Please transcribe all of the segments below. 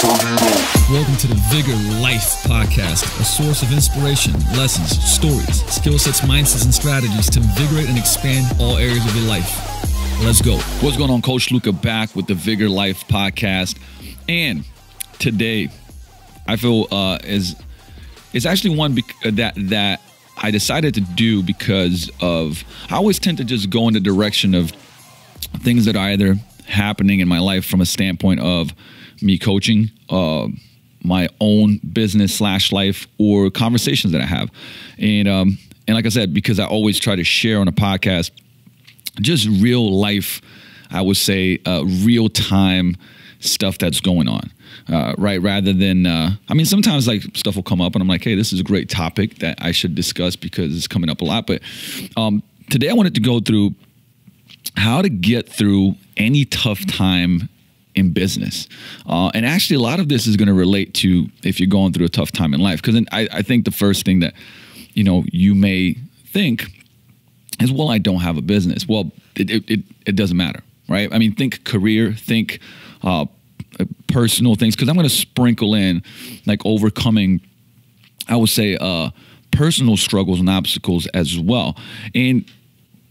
Welcome to the Vigor Life Podcast, a source of inspiration, lessons, stories, skill sets, mindsets, and strategies to invigorate and expand all areas of your life. Let's go. What's going on? Coach Luka back with the Vigor Life Podcast. And today, I feel is actually one that I decided to do because of, I always tend to just go in the direction of things that are either happening in my life from a standpoint of me coaching, my own business / life, or conversations that I have. And like I said, because I always try to share on a podcast, just real life, I would say, real time stuff that's going on, right? Rather than, sometimes like stuff will come up and I'm like, hey, this is a great topic that I should discuss because it's coming up a lot. But today I wanted to go through how to get through any tough time in business. And actually a lot of this is going to relate to if you're going through a tough time in life. Because I think the first thing that, you may think is, well, I don't have a business. Well, it doesn't matter, right? I mean, think career, think personal things, because I'm going to sprinkle in like overcoming, I would say, personal struggles and obstacles as well. And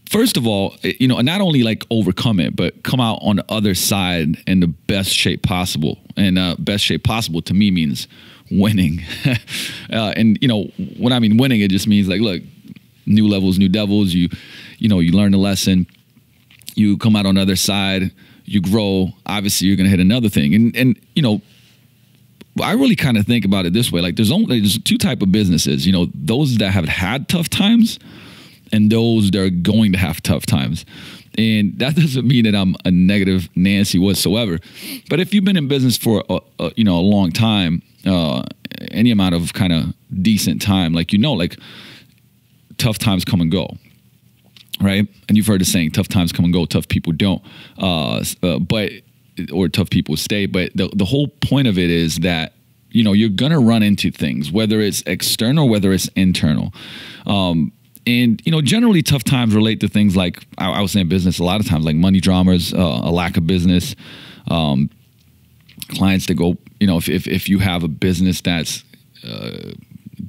first of all, not only like overcome it, but come out on the other side in the best shape possible. And best shape possible to me means winning. And when I mean winning, it just means like, look, new levels, new devils. You learn the lesson. You come out on the other side. You grow. Obviously, you're going to hit another thing. And I really kind of think about it this way. Like there's two type of businesses. Those that have had tough times, and those that are going to have tough times. And that doesn't mean that I'm a negative Nancy whatsoever. But if you've been in business for a long time, any amount of kind of decent time, like tough times come and go, right? And you've heard the saying, tough times come and go, tough people don't. Or tough people stay. But the whole point of it is that you're gonna run into things, whether it's external, whether it's internal. And, generally tough times relate to things like, I was saying business a lot of times, like money dramas, a lack of business, clients that go, if you have a business that's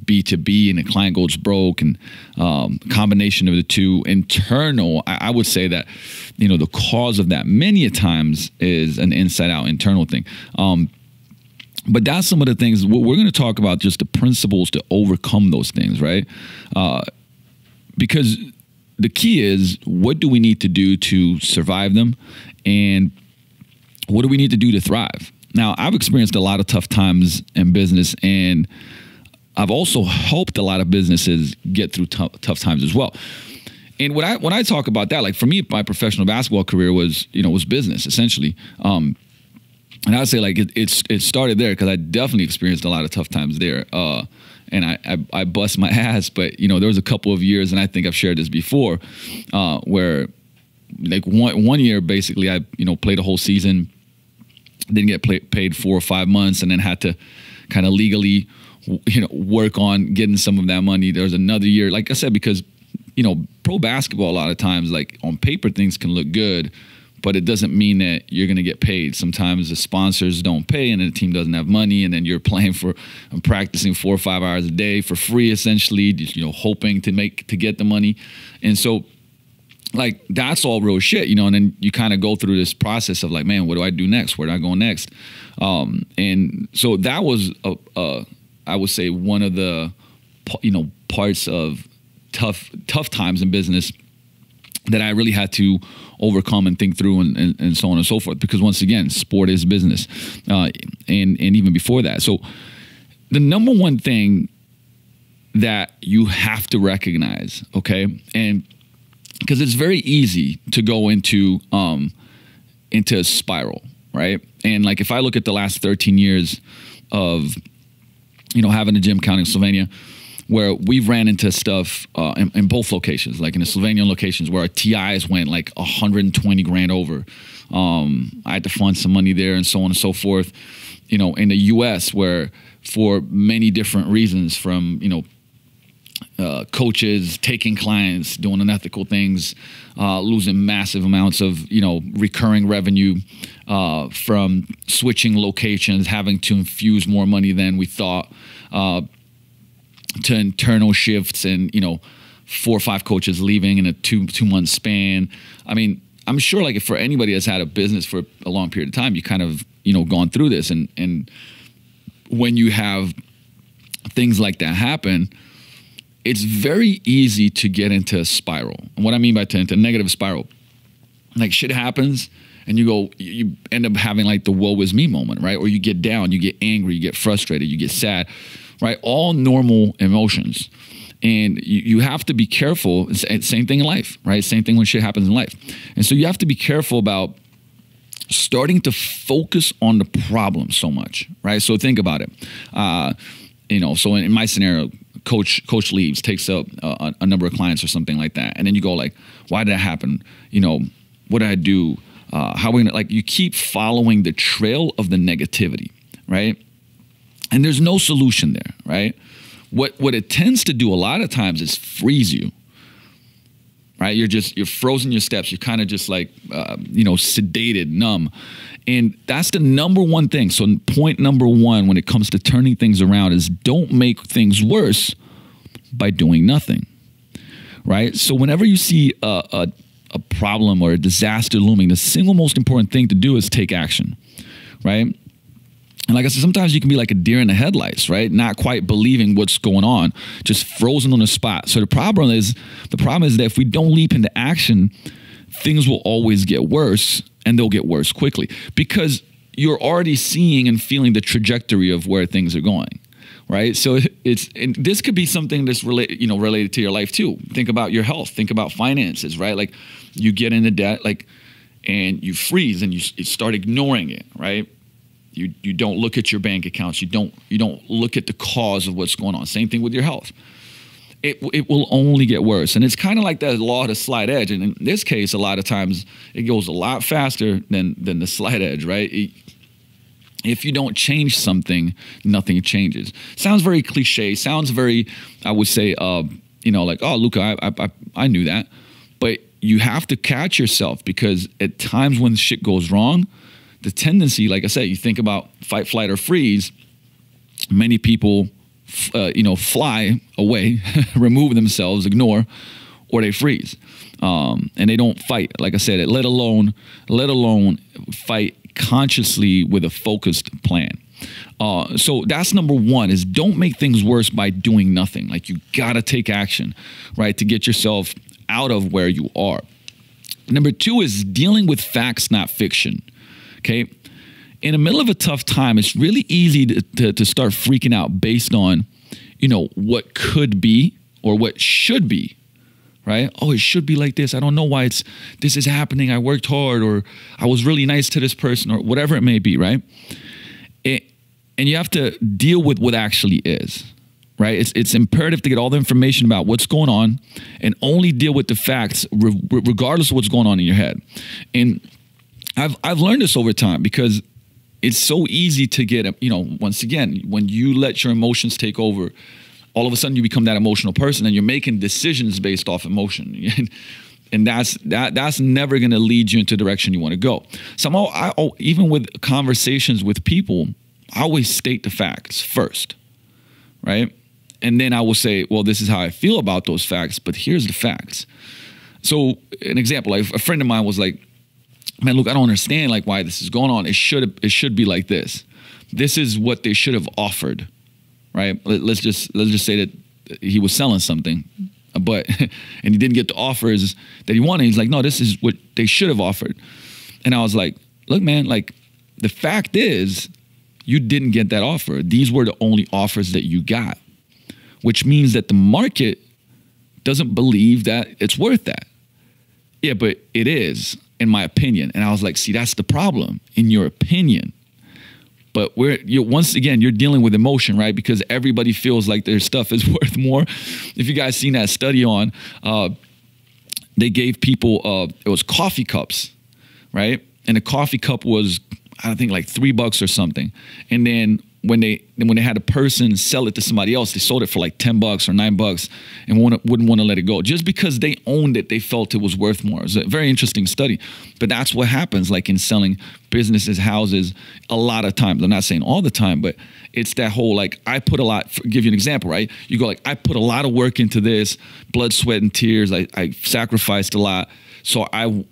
B2B and a client goes broke, and combination of the two. Internal, I would say that, the cause of that many a times is an inside out internal thing. But that's some of the things we're going to talk about, just the principles to overcome those things, right? Because the key is, what do we need to do to survive them? And what do we need to do to thrive? Now, I've experienced a lot of tough times in business, and I've also helped a lot of businesses get through tough times as well. And when I talk about that, like for me, my professional basketball career was business essentially. And I'd say like it started there because I definitely experienced a lot of tough times there. And I bust my ass, but there was a couple of years, and I think I've shared this before, where like one year basically I played a whole season, didn't get paid 4 or 5 months, and then had to kind of legally work on getting some of that money. There was another year, like I said, because pro basketball a lot of times, like on paper things can look good, but it doesn't mean that you're going to get paid. Sometimes the sponsors don't pay and the team doesn't have money, and then you're playing and practicing 4 or 5 hours a day for free, essentially, just, hoping to get the money. And so like that's all real shit, and then you kind of go through this process of like, man, what do I do next? Where do I go next? And so that was I would say one of the parts of tough times in business that I really had to overcome and think through and so on and so forth. Because once again, sport is business. And even before that. So the number one thing that you have to recognize, okay? And because it's very easy to go into a spiral, right? And like if I look at the last 13 years of, having a gym, counting Slovenia, where we've ran into stuff in both locations, like in the Slovenian locations where our TIs went like 120 grand over. I had to fund some money there and so on and so forth. In the US where for many different reasons, from, coaches taking clients, doing unethical things, losing massive amounts of, recurring revenue from switching locations, having to infuse more money than we thought, to internal shifts and, 4 or 5 coaches leaving in a two-month span. I mean, I'm sure like if for anybody that's had a business for a long period of time, you kind of, gone through this. And when you have things like that happen, it's very easy to get into a spiral. And what I mean by into a negative spiral, like shit happens and you end up having like the woe is me moment, right? Or you get down, you get angry, you get frustrated, you get sad, right? All normal emotions. And you have to be careful. Same thing in life, right? Same thing when shit happens in life. And so you have to be careful about starting to focus on the problem so much, right? So think about it. So in my scenario, coach leaves, takes up a number of clients or something like that. And then you go like, why did that happen? What did I do? How are we gonna, like, you keep following the trail of the negativity, right? And there's no solution there, right? What it tends to do a lot of times is freeze you, right? You're frozen your steps. You're kind of just like, sedated, numb. And that's the number one thing. So point number one, when it comes to turning things around, is don't make things worse by doing nothing, right? So whenever you see a problem or a disaster looming, the single most important thing to do is take action, right? And like I said, sometimes you can be like a deer in the headlights, right? Not quite believing what's going on, just frozen on the spot. So the problem is that if we don't leap into action, things will always get worse, and they'll get worse quickly because you're already seeing and feeling the trajectory of where things are going, right? So and this could be something that's related to your life too. Think about your health. Think about finances, right? Like you get into debt, and you freeze and you start ignoring it, right? You don't look at your bank accounts. You don't look at the cause of what's going on. Same thing with your health. It will only get worse. And it's kind of like that law of the slight edge. And in this case, a lot of times it goes a lot faster than the slight edge, right? If you don't change something, nothing changes. Sounds very cliche. Sounds very, I would say, like, oh, Luka, I knew that. But you have to catch yourself because at times when shit goes wrong, the tendency, like I said, you think about fight, flight, or freeze. Many people, fly away, remove themselves, ignore, or they freeze, and they don't fight. Like I said, let alone fight consciously with a focused plan. So that's number one: is don't make things worse by doing nothing. Like you gotta take action, right, to get yourself out of where you are. Number two is dealing with facts, not fiction. Okay, in the middle of a tough time, it's really easy to start freaking out based on, what could be or what should be, right? Oh, it should be like this. I don't know why this is happening. I worked hard, or I was really nice to this person, or whatever it may be, right? And you have to deal with what actually is, right? It's imperative to get all the information about what's going on and only deal with the facts, regardless of what's going on in your head. And I've learned this over time because it's so easy to get, once again, when you let your emotions take over, all of a sudden you become that emotional person and you're making decisions based off emotion. And that's never going to lead you into the direction you want to go. So even with conversations with people, I always state the facts first, right? And then I will say, well, this is how I feel about those facts, but here's the facts. So an example, like a friend of mine was like, man, look, I don't understand like why this is going on. It should be like this. This is what they should have offered, right? Let's just say that he was selling something, but and he didn't get the offers that he wanted. He's like, no, this is what they should have offered. And I was like, look, man, like the fact is you didn't get that offer. These were the only offers that you got, which means that the market doesn't believe that it's worth that. Yeah, but it is, in my opinion. And I was like, see, that's the problem, in your opinion. But once again, you're dealing with emotion, right? Because everybody feels like their stuff is worth more. If you guys seen that study on, they gave people, it was coffee cups, right? And a coffee cup was, I think, like $3 or something. And then when they had a person sell it to somebody else, they sold it for like $10 or $9 and wouldn't want to let it go. Just because they owned it, they felt it was worth more. It's a very interesting study, but that's what happens like in selling businesses, houses, a lot of times. I'm not saying all the time, but it's that whole, like, I put a lot, give you an example, right? You go like, I put a lot of work into this, blood, sweat, and tears. I sacrificed a lot. So I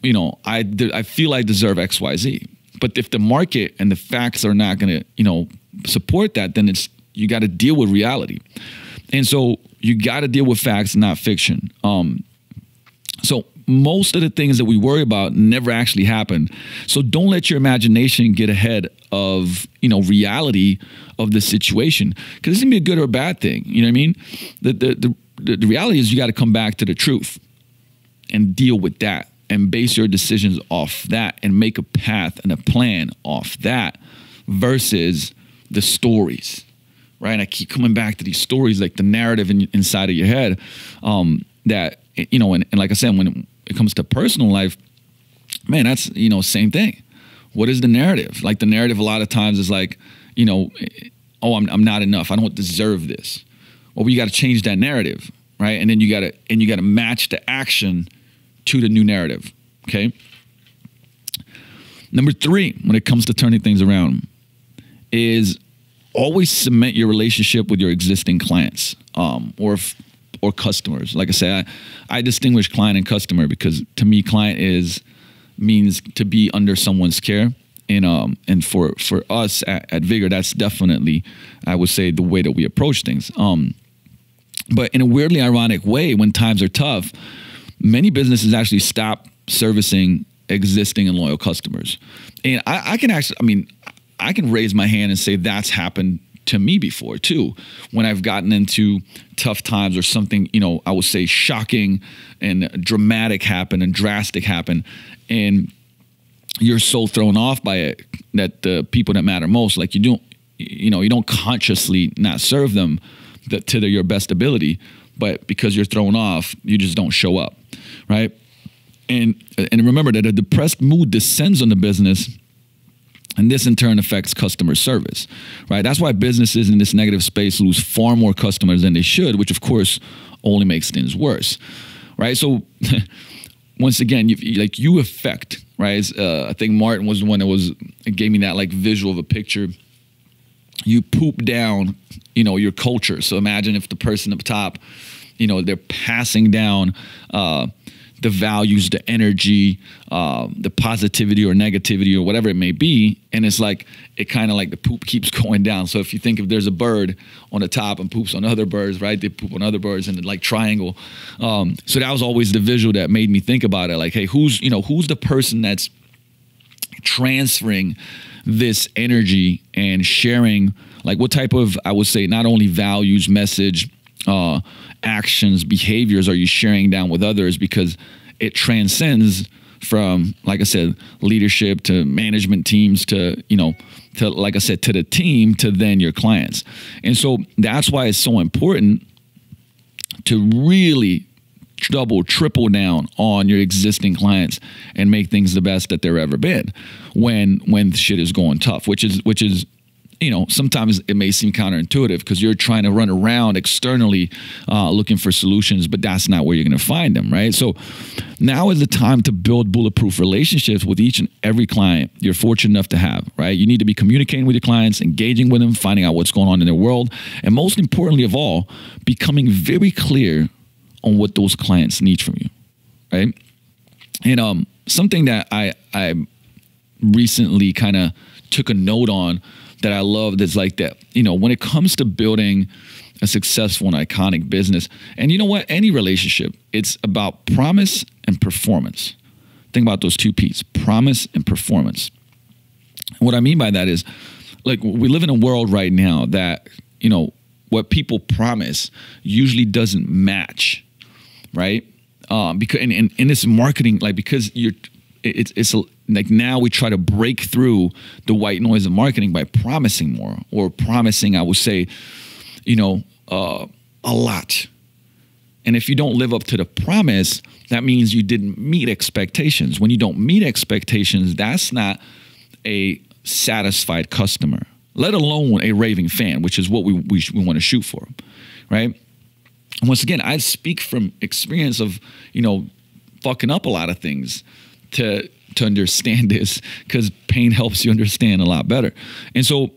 feel I deserve X, Y, Z. But if the market and the facts are not going to, support that, then you got to deal with reality. And so you got to deal with facts, not fiction. So most of the things that we worry about never actually happen. So don't let your imagination get ahead of, reality of the situation, because it's gonna be a good or a bad thing. You know what I mean? The reality is you got to come back to the truth and deal with that and base your decisions off that and make a path and a plan off that versus the stories, right? And I keep coming back to these stories, like the narrative inside of your head, that, and like I said, when it comes to personal life, man, that's, same thing. What is the narrative? Like the narrative a lot of times is like, oh, I'm not enough. I don't deserve this. Well, you got to change that narrative, right? And then you got to match the action to the new narrative. Okay. Number 3, when it comes to turning things around, is always cement your relationship with your existing clients, or customers. Like I said, I distinguish client and customer because to me, client means to be under someone's care. And for us at Vigor, that's definitely, I would say, the way that we approach things. But in a weirdly ironic way, when times are tough, many businesses actually stop servicing existing and loyal customers. And I can raise my hand and say that's happened to me before too, when I've gotten into tough times or something, I would say shocking and dramatic happen and drastic happen. And you're so thrown off by it that the people that matter most, like you don't consciously not serve them to your best ability, but because you're thrown off, you just don't show up, right? And remember that a depressed mood descends on the business, and this in turn affects customer service, right? That's why businesses in this negative space lose far more customers than they should, which of course only makes things worse, right? So once again, you affect, right? I think Martin was the one that gave me that like visual of a picture. You poop down, your culture. So imagine if the person up top, they're passing down the values, the energy, the positivity or negativity or whatever it may be. And it's like, it kind of like the poop keeps going down. So if you think if there's a bird on the top and poops on other birds, right? They poop on other birds in the like triangle. So that was always the visual that made me think about it. Like, hey, who's the person that's transferring this energy and sharing, like what type of, I would say, not only values, message, actions, behaviors are you sharing down with others, because it transcends from, like I said, leadership to management teams to, like I said, to the team, to then your clients. And so that's why it's so important to really double, triple down on your existing clients and make things the best that they've ever been when shit is going tough, which is, sometimes it may seem counterintuitive because you're trying to run around externally looking for solutions, but that's not where you're going to find them, right? So now is the time to build bulletproof relationships with each and every client you're fortunate enough to have, right? You need to be communicating with your clients, engaging with them, finding out what's going on in their world, and most importantly of all, becoming very clear on what those clients need from you, right? And something that I recently kind of took a note on that I love, that's like that, when it comes to building a successful and iconic business, and you know what, any relationship, it's about promise and performance. Think about those two P's, promise and performance. And what I mean by that is, like, we live in a world right now that, what people promise usually doesn't match, right? Because in this marketing, like, because it's like now we try to break through the white noise of marketing by promising more, or promising, I would say, a lot. And if you don't live up to the promise, that means you didn't meet expectations. When you don't meet expectations, that's not a satisfied customer. let alone a raving fan, which is what we want to shoot for, right? And once again, I speak from experience of, fucking up a lot of things to understand this, because pain helps you understand a lot better. And so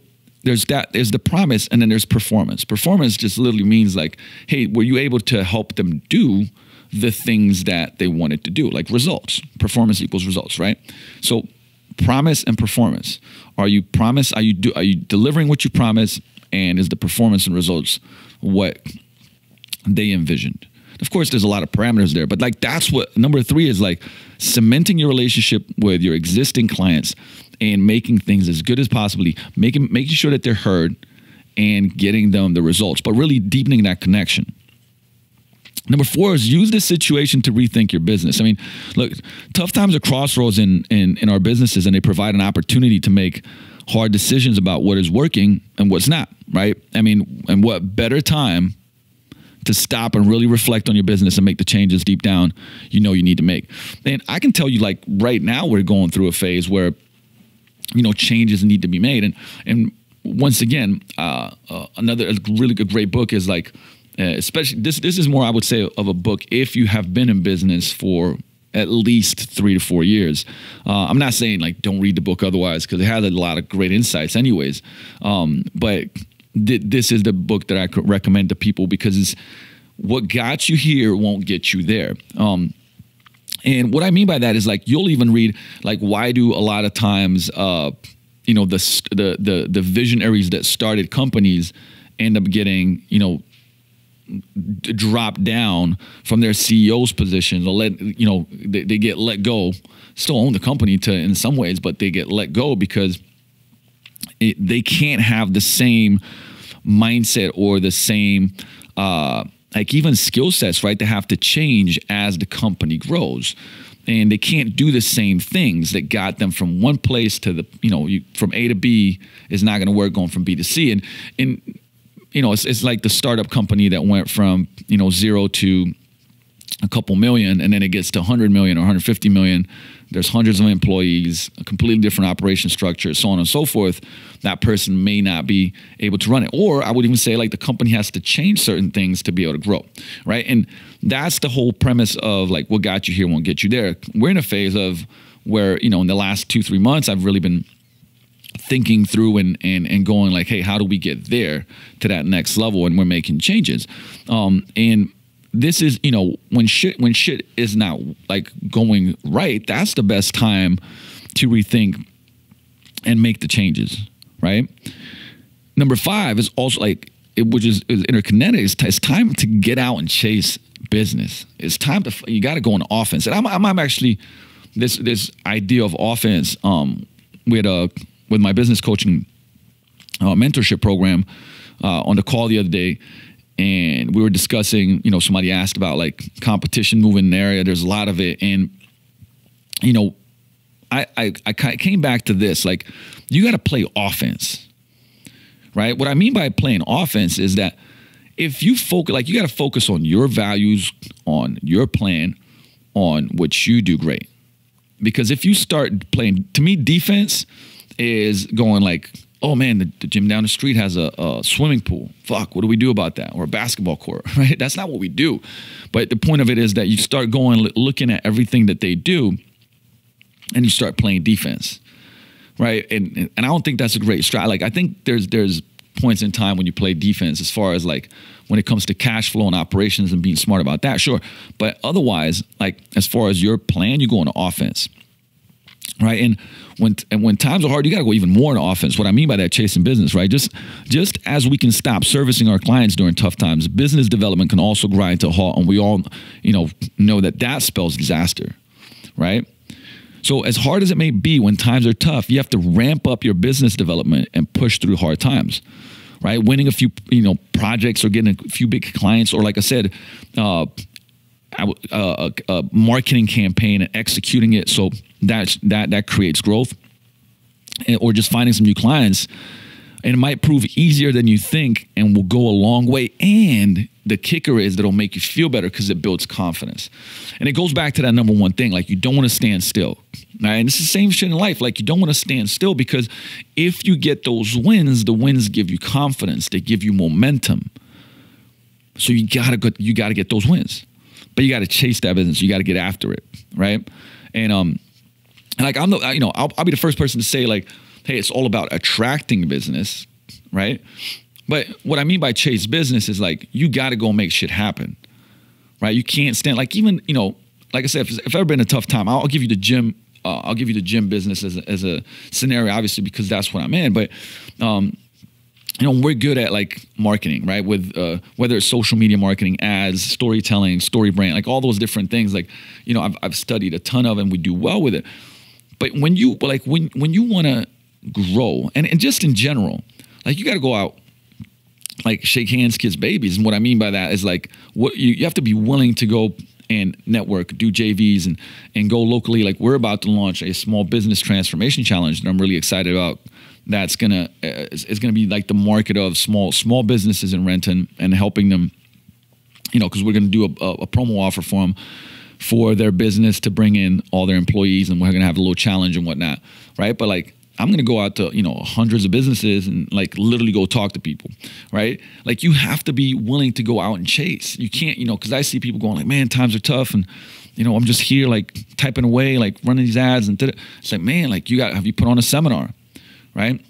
there's the promise, and then there's performance. Performance just literally means like, hey, were you able to help them do the things that they wanted to do? Like results. Performance equals results, right? So promise and performance. Are you delivering what you promise, and is the performance and results what they envisioned? Of course, there's a lot of parameters there, but like that's what number 3 is, like cementing your relationship with your existing clients and making things as good as possibly, making sure that they're heard and getting them the results, but really deepening that connection. Number 4 is use this situation to rethink your business. I mean, look, tough times are crossroads in our businesses, and they provide an opportunity to make hard decisions about what is working and what's not, right? I mean, and what better time to stop and really reflect on your business and make the changes deep down you need to make. And I can tell you, like right now we're going through a phase where, changes need to be made. And once again, another really good, great book is like, especially this is more, I would say, of a book if you have been in business for at least 3 to 4 years. I'm not saying like don't read the book otherwise, because it has a lot of great insights anyways. But this is the book that I could recommend to people, because it's what got you here won't get you there. And what I mean by that is like, you'll even read like, why do a lot of times, the visionaries that started companies end up getting, drop down from their CEO's position, or they get let go, still own the company in some ways, but they get let go because they can't have the same mindset or the same like even skill sets, right? They have to change as the company grows, and they can't do the same things that got them from one place to the from A to B is not going to work going from B to C. And it's like the startup company that went from 0 to a couple million, and then it gets to 100 million or 150 million. There's hundreds of employees, a completely different operation structure, so on and so forth. That person may not be able to run it. Or I would even say like the company has to change certain things to be able to grow, right? And that's the whole premise of like, what got you here won't get you there. We're in a phase of where, in the last 2-3 months, I've really been thinking through and going like, hey, how do we get there to that next level? And we're making changes. And this is, when shit is not like going right, that's the best time to rethink and make the changes, right? Number 5 is also like, which is interconnected. It's time to get out and chase business. It's time you got to go on offense. And I'm actually this idea of offense with my business coaching mentorship program on the call the other day. And we were discussing, somebody asked about like competition moving in the area. There's a lot of it. And, I came back to this, like, you got to play offense, right? What I mean by playing offense is that if you focus, like, you got to focus on your values, on your plan, on what you do great. Because if you start playing, to me, defense is going like, oh man, the gym down the street has a swimming pool. Fuck, what do we do about that? Or a basketball court, right? That's not what we do. But the point of it is that you start going, looking at everything that they do, and you start playing defense, right? And I don't think that's a great strat. Like, I think there's points in time when you play defense, as far as like when it comes to cash flow and operations and being smart about that, sure. But otherwise, like, as far as your plan, you go on offense. Right. And when times are hard, you got to go even more on offense. What I mean by that, chasing business, right? Just as we can stop servicing our clients during tough times, business development can also grind to a halt. And we all, know that spells disaster, right? So as hard as it may be when times are tough, you have to ramp up your business development and push through hard times, right? Winning a few, projects or getting a few big clients, or like I said, a marketing campaign and executing it so that creates growth, or just finding some new clients, and it might prove easier than you think and will go a long way, and the kicker is that it'll make you feel better because it builds confidence. And it goes back to that number one thing, like you don't want to stand still. Right? And it's the same shit in life. Like you don't want to stand still because if you get those wins, the wins give you confidence. They give you momentum. So you gotta get those wins. But you got to chase that business. You got to get after it, right? And like I'll be the first person to say like, hey, it's all about attracting business, right? But what I mean by chase business is like you got to go make shit happen, right? You can't stand like even like I said, if ever been a tough time, I'll give you the gym. I'll give you the gym business as a scenario, obviously because that's what I'm in. But we're good at like marketing, right? With whether it's social media marketing, ads, storytelling, story brand, like all those different things. Like, I've studied a ton of, and we do well with it. But when you want to grow, and just in general, like you got to go out, like shake hands, kiss babies. And what I mean by that is like what you have to be willing to go and network, do JVs, and go locally. Like we're about to launch a small business transformation challenge that I'm really excited about. That's it's gonna be like the market of small businesses in Renton and helping them, because we're gonna do a promo offer for them for their business to bring in all their employees, and we're gonna have a little challenge and whatnot, right? But like I'm gonna go out to hundreds of businesses and like literally go talk to people, right? Like you have to be willing to go out and chase. You can't, because I see people going like, man, times are tough, and I'm just here like typing away, like running these ads, and it's like, man, like have you put on a seminar? Right?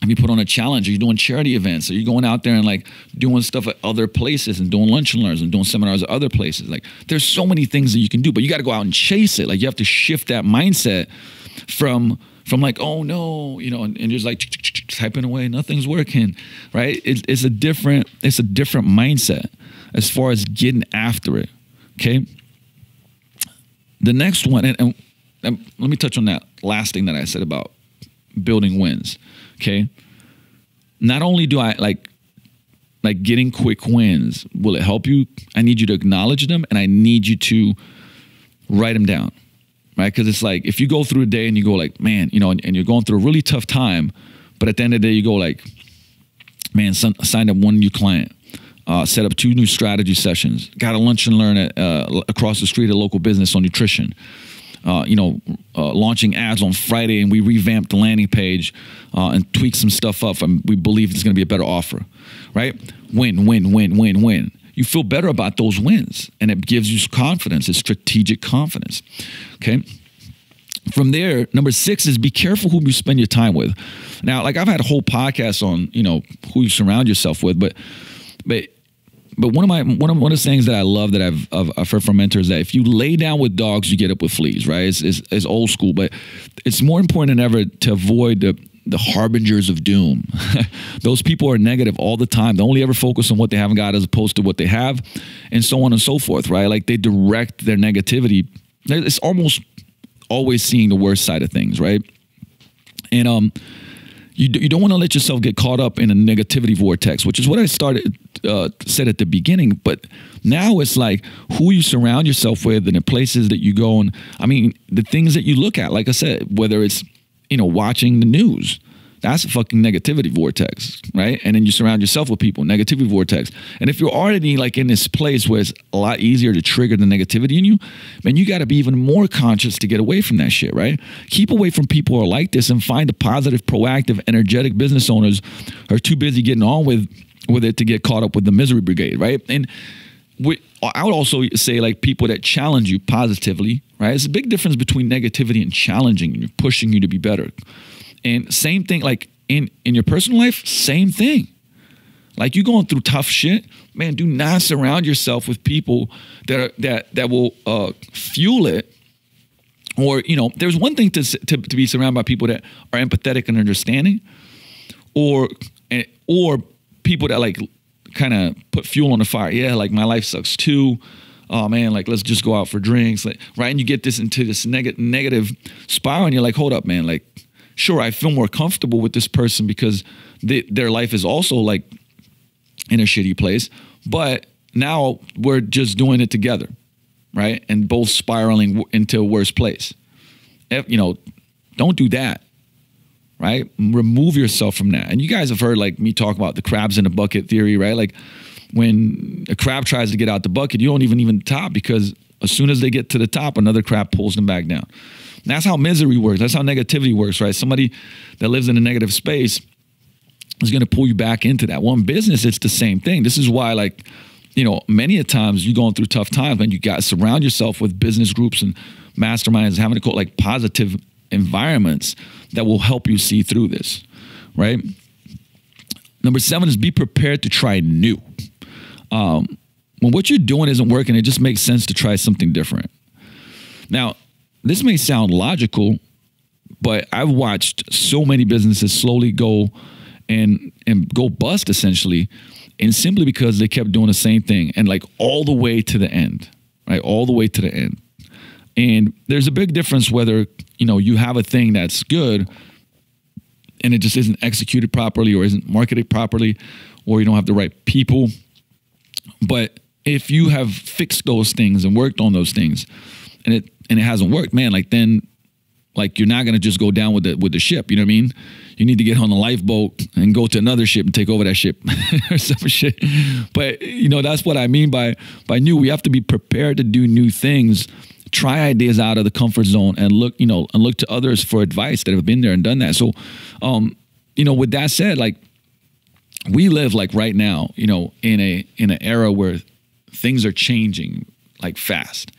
Have you put on a challenge? Are you doing charity events? Are you going out there and like doing stuff at other places and doing lunch and learns and doing seminars at other places? Like there's so many things that you can do, but you got to go out and chase it. Like you have to shift that mindset from like, oh no, and just like typing away, nothing's working, right? It's a different mindset as far as getting after it. Okay. The next one, and let me touch on that last thing that I said about building wins. Okay. Not only do I like getting quick wins, will it help you? I need you to acknowledge them, and I need you to write them down, right? Because it's like if you go through a day and you go like, man, and you're going through a really tough time, but at the end of the day you go like, man, signed up one new client, set up 2 new strategy sessions, got a lunch and learn across the street at a local business on nutrition. Launching ads on Friday, and we revamped the landing page and tweaked some stuff up, and we believe it's going to be a better offer, right? Win, win, win, win, win. You feel better about those wins, and it gives you confidence. It's strategic confidence, okay? From there, number 6 is be careful who you spend your time with. Now, like I've had a whole podcast on, who you surround yourself with, but one of the things that I love that I've heard from mentors is that if you lay down with dogs, you get up with fleas, right? It's old school, but it's more important than ever to avoid the harbingers of doom. Those people are negative all the time. They only ever focus on what they haven't got as opposed to what they have, and so on and so forth, right? Like they direct their negativity. It's almost always seeing the worst side of things, right? And you don't want to let yourself get caught up in a negativity vortex, which is what I said at the beginning. But now it's like who you surround yourself with and the places that you go. And I mean, the things that you look at, like I said, whether it's, watching the news, that's a fucking negativity vortex, right? And then you surround yourself with people, negativity vortex. And if you're already like in this place where it's a lot easier to trigger the negativity in you, man, you got to be even more conscious to get away from that shit, right? Keep away from people who are like this and find the positive, proactive, energetic business owners who are too busy getting on with it to get caught up with the misery brigade, right? And I would also say like people that challenge you positively, right? There's a big difference between negativity and challenging you, pushing you to be better. And same thing, like in your personal life, same thing. Like you going through tough shit, man, do not surround yourself with people that will fuel it. Or, there's one thing to be surrounded by people that are empathetic and understanding, or people that like kind of put fuel on the fire. Yeah, like my life sucks too. Oh man, like let's just go out for drinks, like, right? And you get into this negative spiral, and you're like, hold up, man, like, sure, I feel more comfortable with this person because their life is also like in a shitty place, but now we're just doing it together, right? And both spiraling into a worse place. Don't do that, right? Remove yourself from that. And you guys have heard like me talk about the crabs in a bucket theory, right? Like when a crab tries to get out the bucket, you don't even top, because as soon as they get to the top, another crab pulls them back down. And that's how misery works. That's how negativity works, right? Somebody that lives in a negative space is going to pull you back into that. Well, in business, it's the same thing. This is why, like, you know, many a times you're going through tough times, and you got to surround yourself with business groups and masterminds, having to call like positive environments that will help you see through this, right? Number 7 is be prepared to try new. When what you're doing isn't working, it just makes sense to try something different. Now, this may sound logical, but I've watched so many businesses slowly go and go bust, essentially, and simply because they kept doing the same thing, and like all the way to the end, right? All the way to the end. And there's a big difference whether, you know, you have a thing that's good and it just isn't executed properly or isn't marketed properly, or you don't have the right people. But if you have fixed those things and worked on those things, and it hasn't worked, man, like then, like, you're not going to just go down with the ship. You know what I mean? You need to get on a lifeboat and go to another ship and take over that ship or some shit. But, you know, that's what I mean by new. We have to be prepared to do new things, try ideas out of the comfort zone, and look to others for advice that have been there and done that. So, you know, with that said, like, we live, like, right now, you know, in an era where things are changing like fast.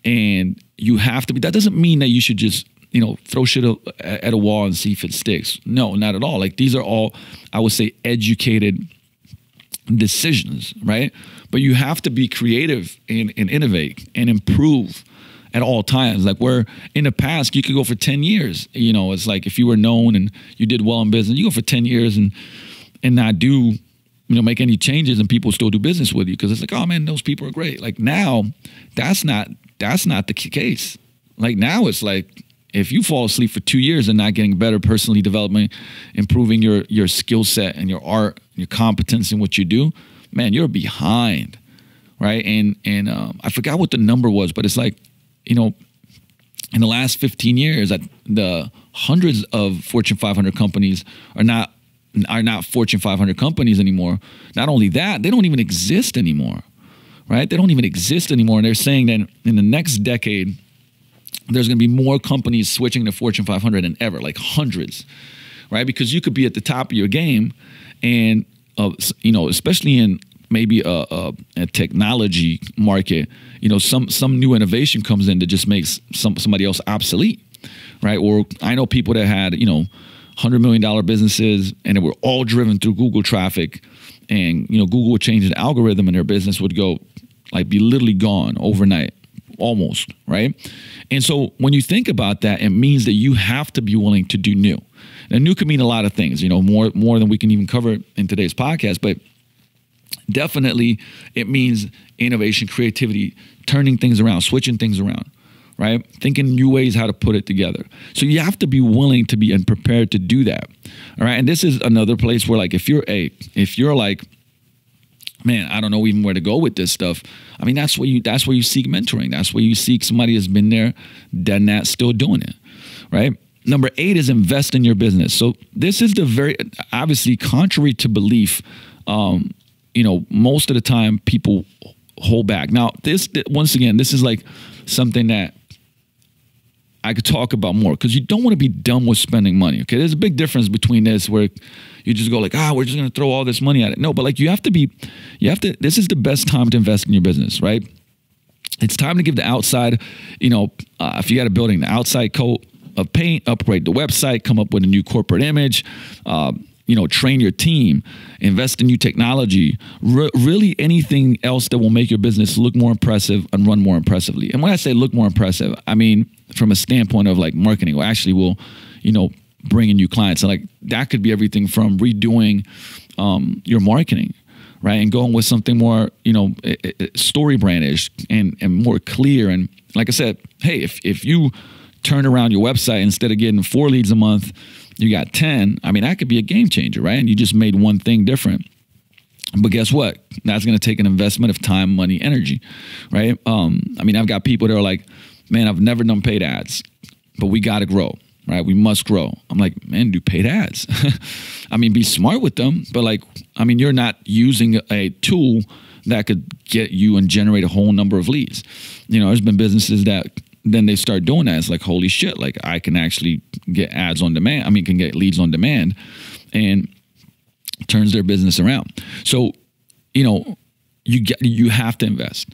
And you have to be, that doesn't mean that you should just, you know, throw shit at a wall and see if it sticks. No, not at all. Like, these are all, I would say, educated decisions, right? But you have to be creative and innovate and improve at all times. Like, where in the past you could go for 10 years, you know, it's like if you were known and you did well in business, you go for 10 years and not do, you know, make any changes, and people still do business with you because it's like, oh man, those people are great. Like, now that's not the case. Like, now it's like, if you fall asleep for 2 years and not getting better personally development, improving your skill set and your art, your competence in what you do, man, you're behind, right? And I forgot what the number was, but it's like, you know, in the last 15 years, the hundreds of Fortune 500 companies are not Fortune 500 companies anymore. Not only that, they don't even exist anymore, right? They don't even exist anymore. And they're saying that in the next decade, there's going to be more companies switching to Fortune 500 than ever, like hundreds, right? Because you could be at the top of your game, and you know, especially in maybe a technology market, you know, some new innovation comes in that just makes somebody else obsolete, right? Or I know people that had, you know, $100 million businesses, and they were all driven through Google traffic, and, you know, Google would change the algorithm and their business would go, like, be literally gone overnight, almost, right? And so when you think about that, it means that you have to be willing to do new. Now, new can mean a lot of things, you know, more than we can even cover in today's podcast, but definitely it means innovation, creativity, turning things around, switching things around, right? Thinking new ways how to put it together. So you have to be willing to be and prepared to do that. All right. And this is another place where, like, if you're like, man, I don't know even where to go with this stuff. I mean, that's where you seek mentoring. That's where you seek somebody that's been there, done that, still doing it, right? Number 8 is invest in your business. So this is the very, obviously, contrary to belief, you know, most of the time people hold back. Now, once again, this is like something that I could talk about more, because you don't want to be dumb with spending money. Okay, there's a big difference between this, where you just go like, we're just going to throw all this money at it. No, but like, this is the best time to invest in your business, right? It's time to give the outside, you know, if you got a building, the outside coat of paint, upgrade the website, come up with a new corporate image, you know, train your team, invest in new technology, really anything else that will make your business look more impressive and run more impressively. And when I say look more impressive, I mean from a standpoint of like marketing, or actually will, you know, bring in new clients. And like, that could be everything from redoing your marketing, right? And going with something more, you know, story brandish and more clear. And like I said, hey, if you turn around your website, instead of getting 4 leads a month, you got 10. I mean, that could be a game changer, right? And you just made one thing different. But guess what? That's going to take an investment of time, money, energy, right? I mean, I've got people that are like, man, I've never done paid ads, but we got to grow. right? We must grow. I'm like, man, do paid ads. I mean, be smart with them, but like, I mean, you're not using a tool that could get you and generate a whole number of leads. You know, there's been businesses that then they start doing that. It's like, holy shit, like I can actually get ads on demand. I mean, can get leads on demand, and turns their business around. So, you know, you have to invest,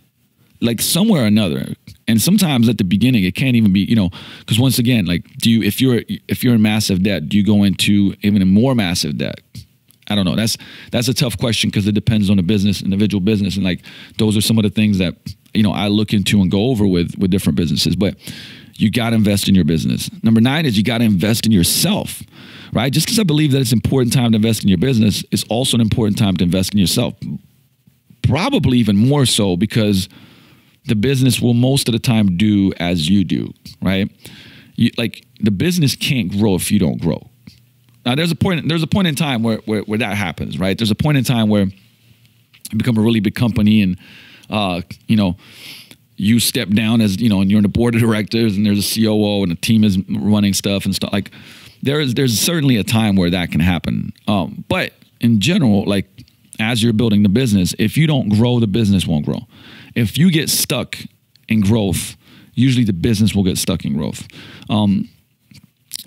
like somewhere or another. And sometimes at the beginning, it can't even be, you know, because once again, like, if you're in massive debt, do you go into even more massive debt? I don't know. That's a tough question, because it depends on the business, individual business. And like, those are some of the things that, you know, I look into and go over with different businesses. But you got to invest in your business. Number 9 is you got to invest in yourself, right? Just because I believe that it's an important time to invest in your business, it's also an important time to invest in yourself. Probably even more so, because the business will most of the time do as you do, right? Like, the business can't grow if you don't grow. Now, there's a point in time where that happens, right? There's a point in time where you become a really big company, and you know, you step down as, you know, and you're in the board of directors, and there's a COO, and a team is running stuff and stuff. Like, there's certainly a time where that can happen. But in general, like, as you're building the business, if you don't grow, the business won't grow. If you get stuck in growth, usually the business will get stuck in growth.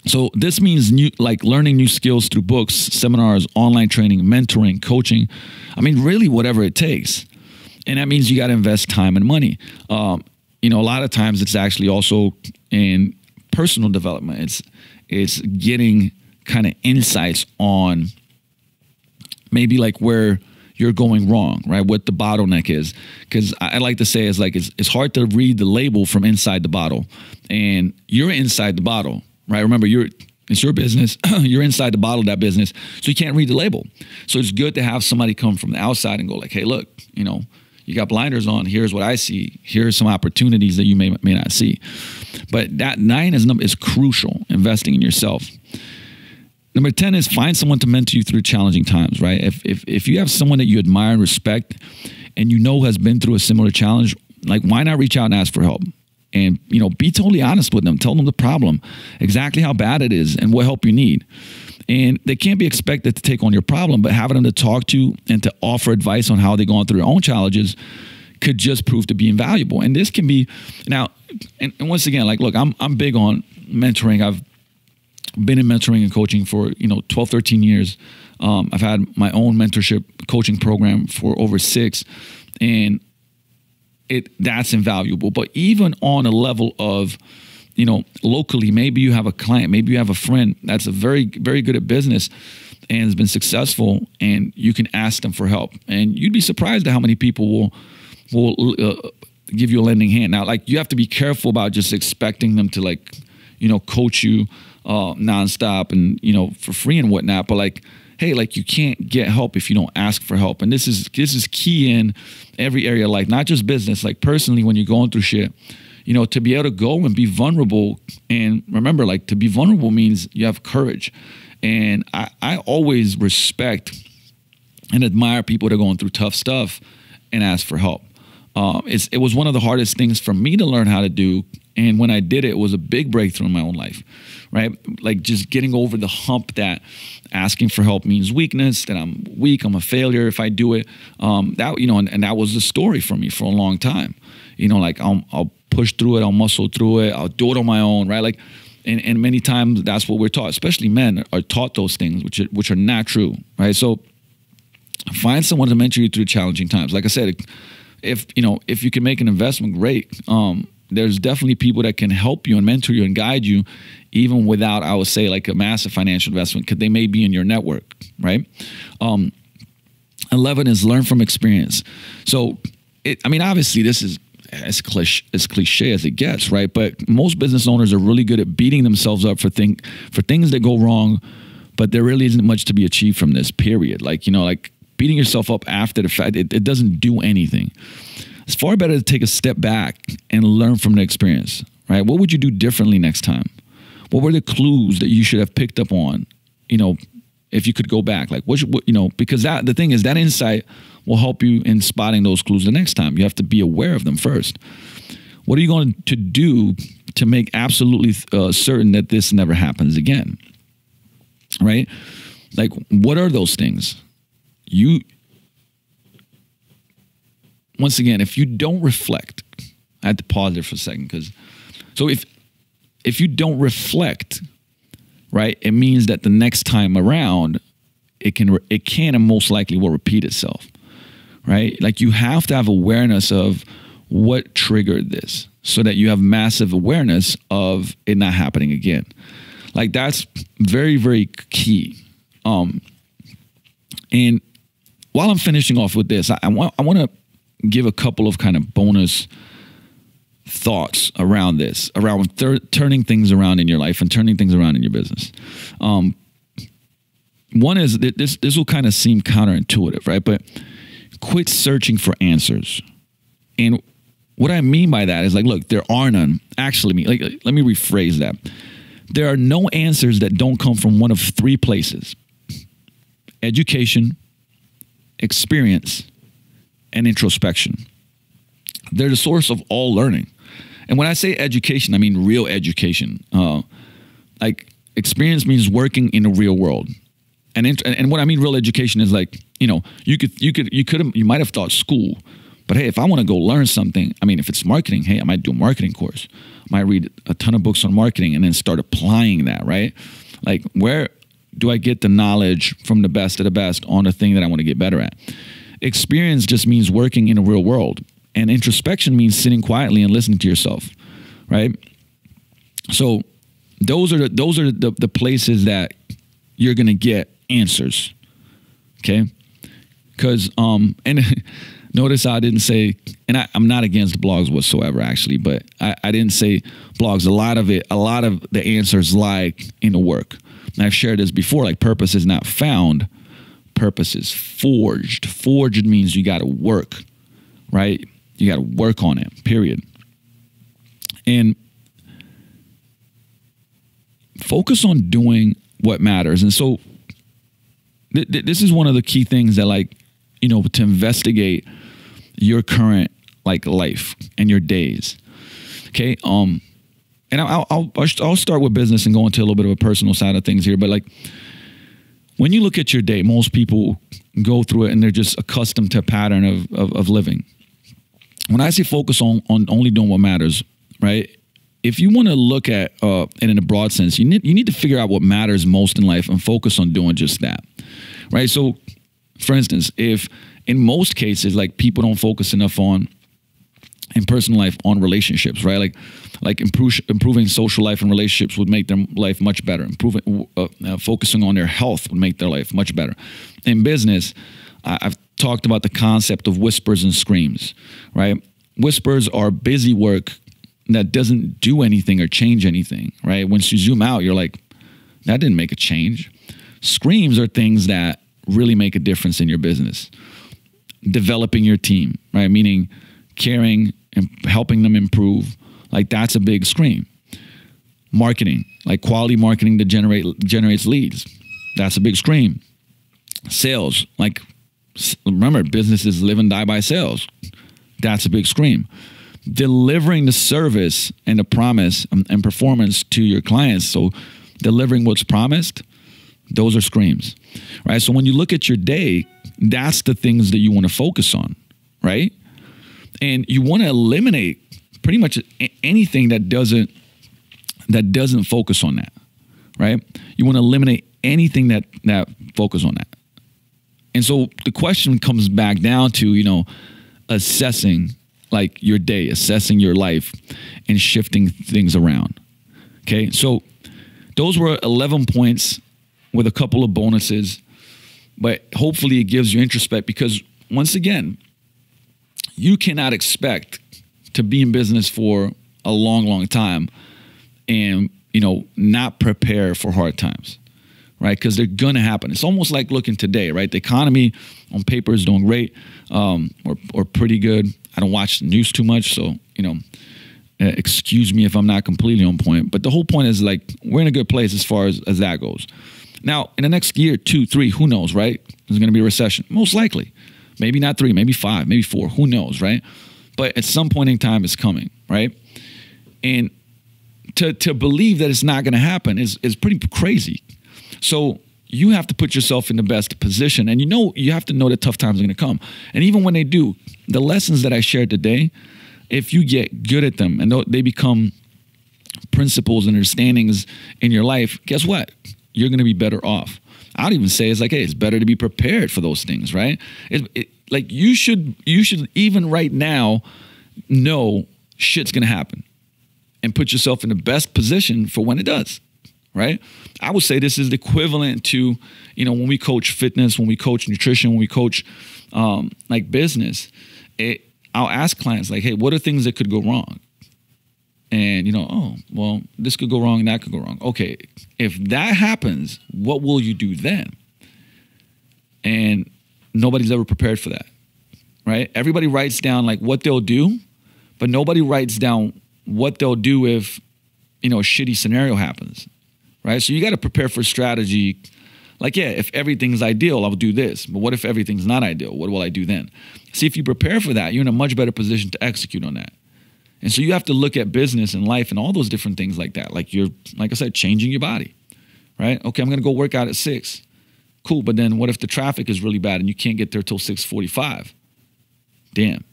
So this means learning new skills through books, seminars, online training, mentoring, coaching. I mean, really whatever it takes. And that means you got to invest time and money. You know, a lot of times it's actually also in personal development. It's getting kind of insights on maybe like where you're going wrong, right? What the bottleneck is. Because I like to say it's hard to read the label from inside the bottle, and you're inside the bottle, right? Remember, it's your business. You're inside the bottle of that business, so you can't read the label. So it's good to have somebody come from the outside and go like, hey, look, you know, you got blinders on. Here's what I see. Here's some opportunities that you may not see. But that 9 is crucial, investing in yourself. Number 10 is find someone to mentor you through challenging times, right? If you have someone that you admire and respect, and you know has been through a similar challenge, like, why not reach out and ask for help? And, you know, be totally honest with them. Tell them the problem, exactly how bad it is, and what help you need. And they can't be expected to take on your problem, but having them to talk to and to offer advice on how they're going through their own challenges could just prove to be invaluable. And this can be now, and once again, like, look, I'm big on mentoring. I've been in mentoring and coaching for, 12, 13 years. I've had my own mentorship coaching program for over 6, and that's invaluable. But even on a level of, locally, maybe you have a client, maybe you have a friend that's a very, very good at business and has been successful, and you can ask them for help. And you'd be surprised at how many people will give you a lending hand. Now, like, you have to be careful about just expecting them to, coach you nonstop and, for free and whatnot. But like, hey, like, you can't get help if you don't ask for help. And this is key in every area of life, not just business, like personally, when you're going through shit, to be able to go and be vulnerable. And remember, like, to be vulnerable means you have courage. And I always respect and admire people that are going through tough stuff and ask for help. It was one of the hardest things for me to learn how to do. And when I did it, it was a big breakthrough in my own life, right? Like, just getting over the hump that asking for help means weakness, that I'm weak, I'm a failure if I do it. And that was the story for me for a long time. Like, I'll push through it, I'll muscle through it, I'll do it on my own, right? Like, and many times that's what we're taught, especially men are taught those things, which are not true, right? So find someone to mentor you through challenging times. Like I said, if you can make an investment, great. There's definitely people that can help you and mentor you and guide you, even without, I would say, like a massive financial investment, because they may be in your network, right? 11 is learn from experience. So, obviously this is as cliche as it gets, right? But most business owners are really good at beating themselves up for things that go wrong, but there really isn't much to be achieved from this, period. Like, beating yourself up after the fact, it doesn't do anything. It's far better to take a step back and learn from the experience, right? What would you do differently next time? What were the clues that you should have picked up on, if you could go back? Like, because the thing is, that insight will help you in spotting those clues the next time. You have to be aware of them first. What are you going to do to make absolutely certain that this never happens again, right? Like, what are those things? Once again, if you don't reflect, I had to pause there for a second, so if you don't reflect, right, it means that the next time around, it can and most likely will repeat itself, right? Like, you have to have awareness of what triggered this so that you have massive awareness of it not happening again. Like, that's very, very key. And while I'm finishing off with this, I want to give a couple of kind of bonus thoughts around this, around turning things around in your life and turning things around in your business. One is that this will kind of seem counterintuitive, right? But quit searching for answers. And what I mean by that is, like, look, there are none. Actually, let me rephrase that. There are no answers that don't come from one of three places: education, experience, and introspection. They're the source of all learning. And when I say education, I mean real education. Like, experience means working in the real world. And what I mean real education is, like, you know, you might have thought school, but hey, if I want to go learn something, I mean, if it's marketing, hey, I might do a marketing course. I might read a ton of books on marketing and then start applying that, right? Like, where do I get the knowledge from the best of the best on the thing that I want to get better at? Experience just means working in the real world. And introspection means sitting quietly and listening to yourself, right? So those are the places that you're going to get answers, okay? Because, and notice how I didn't say, and I'm not against blogs whatsoever, actually, but I didn't say blogs. A lot of the answers lie in the work. And I've shared this before, like, purpose is not found, purpose is forged. Forged means you got to work, right? You got to work on it, period. And focus on doing what matters. And so this is one of the key things that, like, you know, to investigate your current, like, life and your days. Okay. And I'll start with business and go into a little bit of a personal side of things here. But, like, when you look at your day, most people go through it and they're just accustomed to a pattern of living. When I say focus on only doing what matters, right? If you want to look at it in a broad sense, you need to figure out what matters most in life and focus on doing just that, right? So, for instance, if in most cases, like, people don't focus enough on, in personal life, on relationships, right? Like improving social life and relationships would make their life much better. Focusing on their health would make their life much better. In business, I've talked about the concept of whispers and screams, right? Whispers are busy work that doesn't do anything or change anything, right? Once you zoom out, you're like, that didn't make a change. Screams are things that really make a difference in your business. Developing your team, right? Meaning caring and helping them improve. Like, that's a big scream. Marketing, like quality marketing that generates leads. That's a big scream. Sales, like, remember, businesses live and die by sales. That's a big scream. Delivering the service and the promise and performance to your clients. So delivering what's promised, those are screams, right? So when you look at your day, that's the things that you want to focus on, right? And you want to eliminate pretty much anything that doesn't focus on that, right? You want to eliminate anything that focus on that. And so the question comes back down to, you know, assessing, like, your day, assessing your life and shifting things around. Okay. So those were 11 points with a couple of bonuses, but hopefully it gives you introspect, because once again, you cannot expect to be in business for a long, long time and, you know, not prepare for hard times. Right? Because they're going to happen. It's almost like looking today, right? The economy on paper is doing great, or pretty good. I don't watch the news too much, so, you know, excuse me if I'm not completely on point. But the whole point is, like, we're in a good place as far as that goes. Now, in the next year, 2, 3, who knows, right? There's going to be a recession. Most likely. Maybe not 3, maybe 5, maybe 4. Who knows, right? But at some point in time, it's coming, right? And to believe that it's not going to happen is pretty crazy. So you have to put yourself in the best position, and you have to know that tough times are going to come. And even when they do, the lessons that I shared today, if you get good at them and they become principles and understandings in your life, guess what? You're going to be better off. I'd even say it's like, hey, it's better to be prepared for those things, right? Like you should even right now know shit's going to happen and put yourself in the best position for when it does, right? I would say this is the equivalent to, when we coach fitness, when we coach nutrition, when we coach like business, I'll ask clients like, hey, what are things that could go wrong? And, oh, well, this could go wrong and that could go wrong. Okay, if that happens, what will you do then? And nobody's ever prepared for that, right? Everybody writes down like what they'll do, but nobody writes down what they'll do if, a shitty scenario happens, right? So you got to prepare for strategy. Like, yeah, if everything's ideal, I'll do this. But what if everything's not ideal? What will I do then? See, if you prepare for that, you're in a much better position to execute on that. And so you have to look at business and life and all those different things like that. Like like I said, changing your body, right? Okay, I'm going to go work out at 6. Cool, but then what if the traffic is really bad and you can't get there till 6:45? Damn.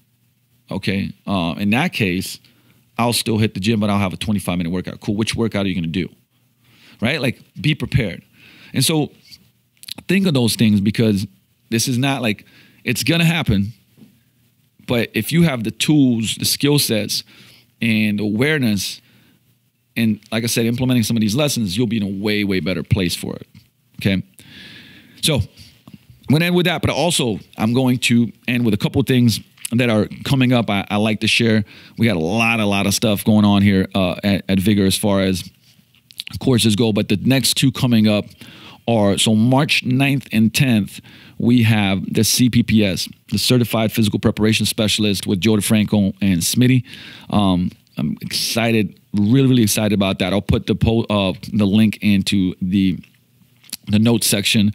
Okay, in that case, I'll still hit the gym, but I'll have a 25-minute workout. Cool, which workout are you going to do? Right? Like, be prepared. And so think of those things, because this is not like it's going to happen. But if you have the tools, the skill sets, and awareness, and like I said, implementing some of these lessons, you'll be in a way, way better place for it. Okay? So I'm going to end with that, but also I'm going to end with a couple of things that are coming up. I like to share. We got a lot of stuff going on here at Vigor as far as courses go, but the next 2 coming up are, so March 9th and 10th, we have the CPPS, the Certified Physical Preparation Specialist with Joe DeFranco and Smitty. I'm excited, really excited about that. I'll put the link into the notes section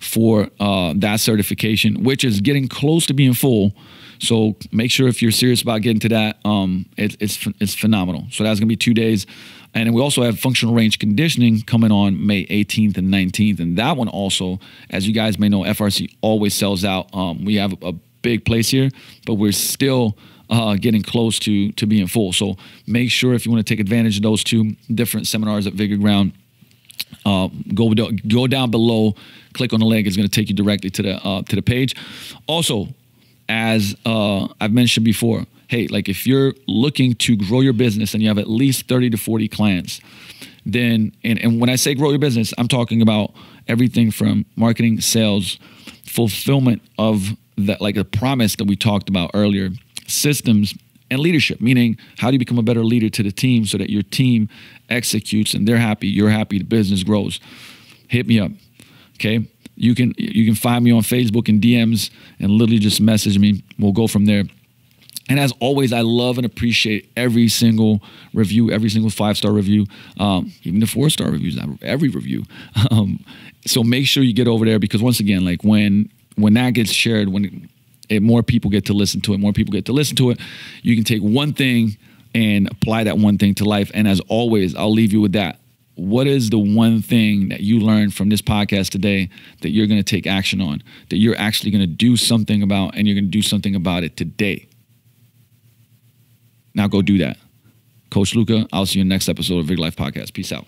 for that certification, which is getting close to being full. So make sure if you're serious about getting to that, it's phenomenal. So that's going to be 2 days. And then we also have functional range conditioning coming on May 18th and 19th. And that one also, as you guys may know, FRC always sells out. We have a big place here, but we're still getting close to being full. So make sure if you want to take advantage of those 2 different seminars at Vigor Ground, go down below, click on the link. It's going to take you directly to the page. Also, as I've mentioned before, hey, like if you're looking to grow your business and you have at least 30 to 40 clients, then, and when I say grow your business, I'm talking about everything from marketing, sales, fulfillment of that, like a promise that we talked about earlier, systems, and leadership, meaning how do you become a better leader to the team so that your team executes and they're happy, you're happy, the business grows. Hit me up, okay? You can find me on Facebook and DMs and literally just message me. We'll go from there. And as always, I love and appreciate every single review, every single 5-star review, even the 4-star reviews, every review. So make sure you get over there, because once again, like when that gets shared, when more people get to listen to it, you can take one thing and apply that one thing to life. And as always, I'll leave you with that. What is the one thing that you learned from this podcast today that you're going to take action on, that you're actually going to do something about, and you're going to do something about it today? Now go do that. Coach Luka, I'll see you in the next episode of Vigor Life Podcast. Peace out.